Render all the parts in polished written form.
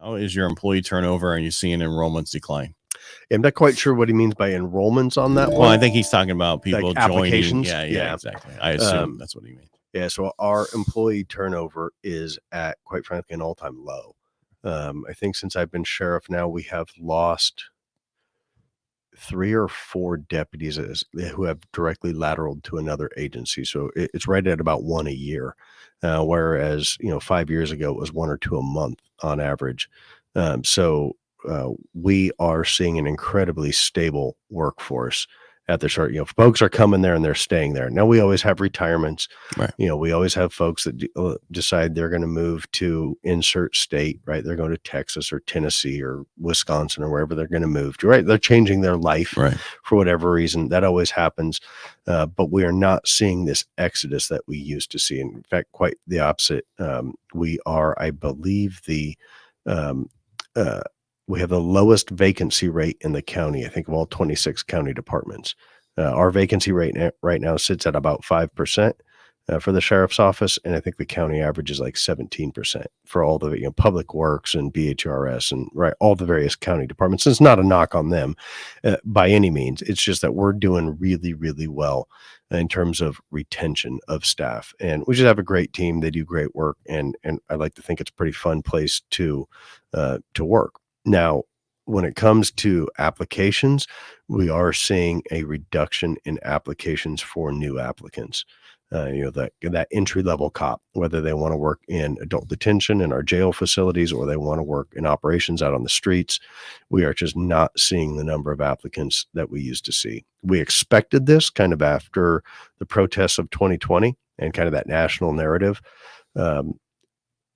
How is your employee turnover? Are you seeing enrollments decline? I'm not quite sure what he means by enrollments on that one. Well, I think he's talking about people Like joining. applications? Yeah, Yeah. exactly. I assume that's what he means. Yeah, so our employee turnover is at, quite frankly, an all-time low. I think since I've been sheriff now, we have lost 3 or 4 deputies who have directly lateraled to another agency. So it's right at about 1 a year, whereas 5 years ago it was 1 or 2 a month on average. So we are seeing an incredibly stable workforce at the start. Folks are coming there and they're staying there. Now we always have retirements. Right. We always have folks that decide they're going to move to insert state, right? They're going to Texas or Tennessee or Wisconsin or wherever they're going to move to, right? They're changing their life for whatever reason. That always happens. But we are not seeing this exodus that we used to see. In fact, quite the opposite. We are, I believe, we have the lowest vacancy rate in the county, I think, of all 26 county departments. Our vacancy rate right now sits at about 5% for the sheriff's office, and I think the county average is like 17% for all the public works and BHRS and all the various county departments. It's not a knock on them by any means. It's just that we're doing really, really well in terms of retention of staff, and we just have a great team. They do great work, and I like to think it's a pretty fun place to work. Now, when it comes to applications, we are seeing a reduction in applications for new applicants. That entry-level cop, whether they want to work in adult detention in our jail facilities or they want to work in operations out on the streets, we are just not seeing the number of applicants that we used to see. We expected this kind of after the protests of 2020 and kind of that national narrative, and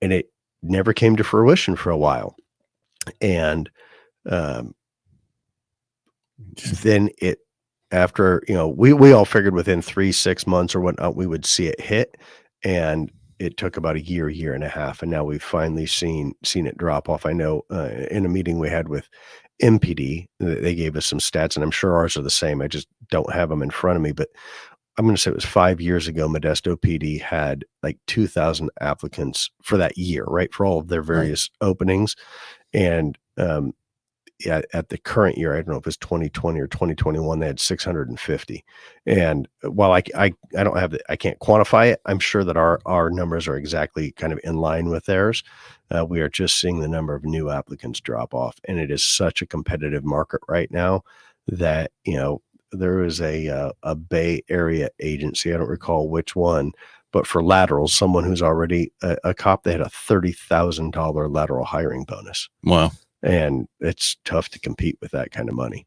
it never came to fruition for a while. And then after, we all figured within 3-6 months or whatnot, we would see it hit. And it took about a year and a half. And now we've finally seen it drop off. I know in a meeting we had with MPD, they gave us some stats, and I'm sure ours are the same. I just don't have them in front of me, but I'm going to say it was 5 years ago, Modesto PD had like 2,000 applicants for that year, right? For all of their various openings. And at the current year, I don't know if it's 2020 or 2021, they had 650. And while I don't have I can't quantify it, I'm sure that our numbers are exactly kind of in line with theirs. We are just seeing the number of new applicants drop off, and it is such a competitive market right now that there is a Bay Area agency, I don't recall which one, but for laterals, someone who's already a cop, they had a $30,000 lateral hiring bonus. Wow. And it's tough to compete with that kind of money.